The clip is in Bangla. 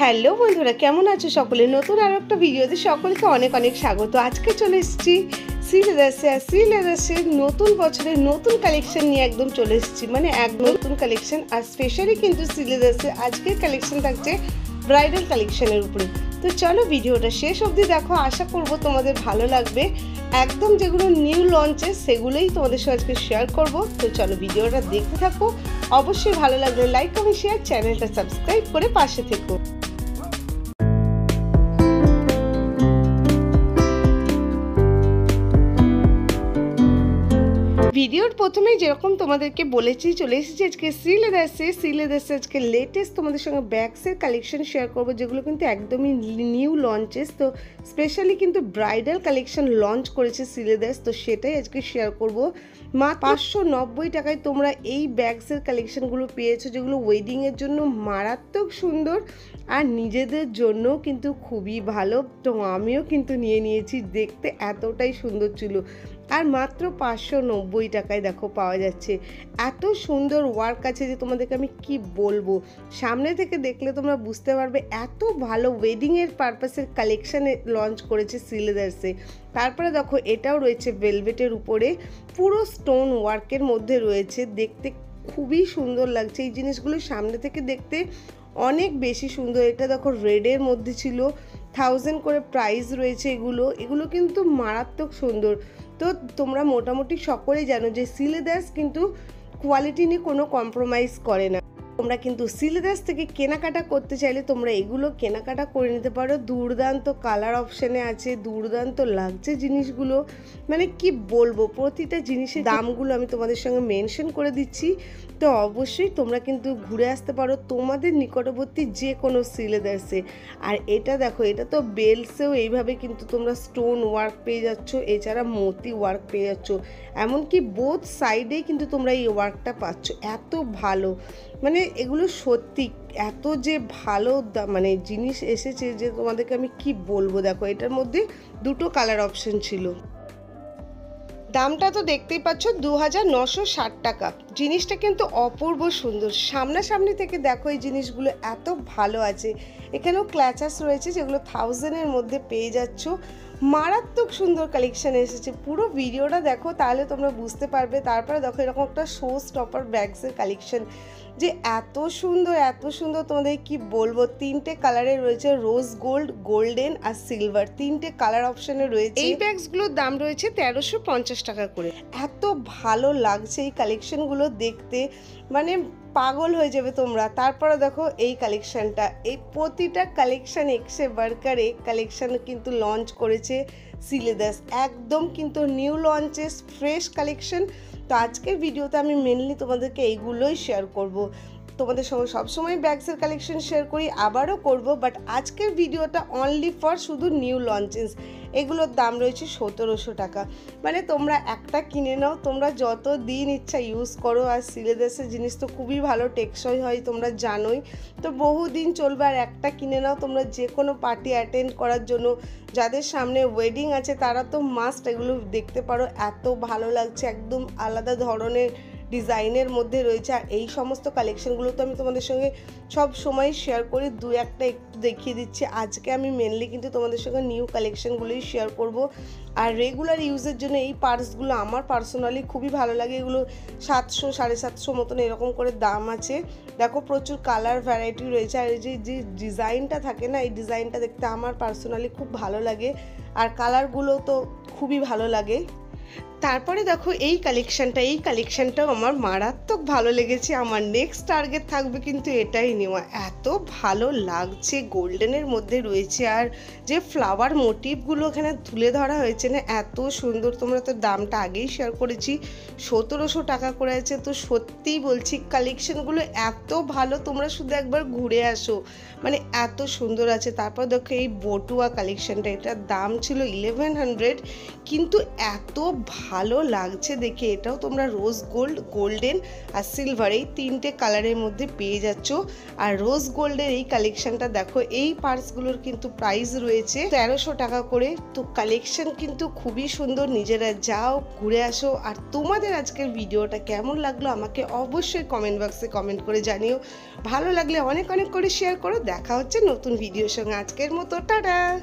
হ্যালো বন্ধুরা, কেমন আছো সকলে? নতুন আরও একটা ভিডিওতে সকলকে অনেক অনেক স্বাগত। আজকে চলে এসেছি শ্রী লেদার্সে। আর শ্রী লেদার্সের নতুন বছরের নতুন কালেকশন নিয়ে একদম চলে এসেছি, মানে একদম নতুন কালেকশন। আর স্পেশালি কিন্তু শ্রী লেদার্সে আজকের কালেকশন থাকছে ব্রাইডাল কালেকশনের উপরে। তো চলো ভিডিওটা শেষ অবধি দেখো, আশা করব তোমাদের ভালো লাগবে। একদম যেগুলো নিউ লঞ্চেস সেগুলোই তোমাদের সাথে আজকে শেয়ার করব। তো চলো ভিডিওটা দেখতে থাকো। অবশ্যই ভালো লাগলে লাইক কমেন্ট শেয়ার, চ্যানেলটা সাবস্ক্রাইব করে পাশে থেকো। ভিডিওর প্রথমেই যেরকম তোমাদেরকে বলেছি, চলে এসেছি আজকে শ্রী লেদার্সে আজকে লেটেস্ট তোমাদের সঙ্গে ব্যাগসের কালেকশন শেয়ার করবো, যেগুলো কিন্তু একদমই নিউ লঞ্চেস। তো স্পেশালি কিন্তু ব্রাইডাল কালেকশন লঞ্চ করেছে শ্রী লেদার্স, তো সেটাই আজকে শেয়ার করব। মাত্র 590 টাকায় তোমরা এই ব্যাগসের কালেকশনগুলো পেয়েছো, যেগুলো ওয়েডিংয়ের জন্য মারাত্মক সুন্দর আর নিজেদের জন্য কিন্তু খুবই ভালো। তো আমিও কিন্তু নিয়ে নিয়েছি, দেখতে এতটাই সুন্দর ছিল। আর মাত্র 590 টাকায় দেখো পাওয়া যাচ্ছে। এত সুন্দর ওয়ার্ক আছে যে তোমাদেরকে আমি কি বলবো, সামনে থেকে দেখলে তোমরা বুঝতে পারবে এত ভালো ওয়েডিংয়ের পারপাসের কালেকশানে লঞ্চ করেছে শ্রী লেদার্সে। তারপরে দেখো এটাও রয়েছে ভেলভেটের উপরে, পুরো স্টোন ওয়ার্কের মধ্যে রয়েছে, দেখতে খুবই সুন্দর লাগছে। এই জিনিসগুলো সামনে থেকে দেখতে অনেক বেশি সুন্দর। এটা দেখো রেডের মধ্যে ছিল, 1000 করে প্রাইস রয়েছে। এগুলো কিন্তু মারাত্মক সুন্দর। তো তোমরা মোটামুটি সকলেই জানো যে শ্রী লেদার্স কিন্তু কোয়ালিটি নিয়ে কোনো কম্প্রোমাইজ করে না। তোমরা কিন্তু শ্রী লেদার্স থেকে কেনাকাটা করতে চাইলে তোমরা এগুলো কেনাকাটা করে নিতে পারো। দুর্দান্ত কালার অপশানে আছে, দুর্দান্ত লাগছে জিনিসগুলো, মানে কি বলবো। প্রতিটা জিনিসের দামগুলো আমি তোমাদের সঙ্গে মেনশন করে দিচ্ছি। তো অবশ্যই তোমরা কিন্তু ঘুরে আসতে পারো তোমাদের নিকটবর্তী যে কোনো শ্রী লেদার্সে। আর এটা দেখো, এটা তো বেলসেও এইভাবে কিন্তু তোমরা স্টোন ওয়ার্ক পেয়ে যাচ্ছ, এছাড়া মতি ওয়ার্ক পেয়ে যাচ্ছ, এমনকি বোথ সাইডেই কিন্তু তোমরা এই ওয়ার্কটা পাচ্ছ। এত ভালো, মানে এগুলো সত্যি এত যে ভালো মানে জিনিস এসেছে যে তোমাদেরকে আমি কি বলবো। দেখো এটার মধ্যে দুটো কালার অপশন ছিল। দামটা তো দেখতেই পাচ্ছ 2960 টাকা। জিনিসটা কিন্তু অপূর্ব সুন্দর। সামনাসামনি থেকে দেখো এই জিনিসগুলো এত ভালো আছে। এখানেও ক্ল্যাচাস রয়েছে, যেগুলো 1000-এর মধ্যে পেয়ে যাচ্ছ। মারাত্মক সুন্দর কালেকশান এসেছে। পুরো ভিডিওটা দেখো, তাহলে তোমরা বুঝতে পারবে। তারপরে দেখো এরকম একটা শো স্টপার ব্যাগসের কালেকশন, যে এত সুন্দর তোমাদের কি বলবো। 3টে কালারে রয়েছে, রোজ গোল্ড, গোল্ডেন আর সিলভার, 3টে কালার অপশানে রয়েছে। এই ব্যাগসগুলোর দাম রয়েছে 1350 টাকা করে। এত ভালো লাগছে এই কালেকশনগুলো দেখতে, মানে পাগল হয়ে যাবে তোমরা। তারপরে দেখো এই কালেকশানটা, এই প্রতিটা কালেকশান এক্সে বার্কার এই কালেকশান কিন্তু লঞ্চ করেছে শ্রী লেদার্স, একদম কিন্তু নিউ লঞ্চেস, ফ্রেশ কালেকশন। তো আজকের ভিডিওতে আমি মেনলি তোমাদেরকে এইগুলোই শেয়ার করব। তোমাদের সঙ্গে সবসময় ব্যাগসের কালেকশন শেয়ার করি, আবারও করব, বাট আজকের ভিডিওটা অনলি ফর শুধু নিউ লঞ্চেস। এগুলোর দাম রয়েছে 1700 টাকা। মানে তোমরা একটা কিনে নাও, তোমরা যত দিন ইচ্ছা ইউজ করো। আর শ্রী লেদার্সের জিনিস তো খুবই ভালো, টেকসই হয়, তোমরা জানোই তো, বহুদিন চলবে। আর একটা কিনে নাও তোমরা যে কোনো পার্টি অ্যাটেন্ড করার জন্য। যাদের সামনে ওয়েডিং আছে তারা তো মাস্ট এগুলো দেখতে পারো, এত ভালো লাগছে, একদম আলাদা ধরনের ডিজাইনের মধ্যে রয়েছে। আর এই সমস্ত কালেকশনগুলো তো আমি তোমাদের সঙ্গে সব সময় শেয়ার করি, দু একটা একটু দেখিয়ে দিচ্ছি। আজকে আমি মেনলি কিন্তু তোমাদের সঙ্গে নিউ কালেকশনগুলোই শেয়ার করব। আর রেগুলার ইউজের জন্য এই পার্সগুলো আমার পার্সোনালি খুবই ভালো লাগে। এগুলো 700 750 মতন এরকম করে দাম আছে। দেখো প্রচুর কালার ভ্যারাইটি রয়েছে। আর এই যে ডিজাইনটা থাকে না, এই ডিজাইনটা দেখতে আমার পার্সোনালি খুব ভালো লাগে। আর কালারগুলো তো খুবই ভালো লাগে। তারপরে দেখো এই কালেকশানটাও আমার মারাত্মক ভালো লেগেছে। আমার নেক্সট টার্গেট থাকবে কিন্তু এটাই নেওয়া। এত ভালো লাগছে, গোল্ডেনের মধ্যে রয়েছে। আর যে ফ্লাওয়ার মোটিভগুলো এখানে তুলে ধরা হয়েছে না, এত সুন্দর। তোমরা তো দামটা আগেই শেয়ার করেছি, 1700 টাকা করে আছে। তো সত্যিই বলছি কালেকশানগুলো এত ভালো, তোমরা শুধু একবার ঘুরে আসো, মানে এত সুন্দর আছে। তারপর দেখো এই বটুয়া কালেকশানটা, এটার দাম ছিল 1100, কিন্তু এত ভালো লাগছে দেখে। এটাও তোমরা রোজ গোল্ড, গোল্ডেন আর সিলভার এই 3টে কালারের মধ্যে পেয়ে যাচ্ছ। আর রোজ গোল্ডের এই কালেকশনটা দেখো, এই পার্সগুলোর কিন্তু প্রাইস রয়েছে 1300 টাকা করে। তো কালেকশন কিন্তু খুবই সুন্দর, নিজেরা যাও ঘুরে আসো। আর তোমাদের আজকের ভিডিওটা কেমন লাগলো আমাকে অবশ্যই কমেন্ট বক্সে কমেন্ট করে জানিও। ভালো লাগলে অনেক অনেক করে শেয়ার করো। দেখা হচ্ছে নতুন ভিডিওর সঙ্গে। আজকের মতো টাটা।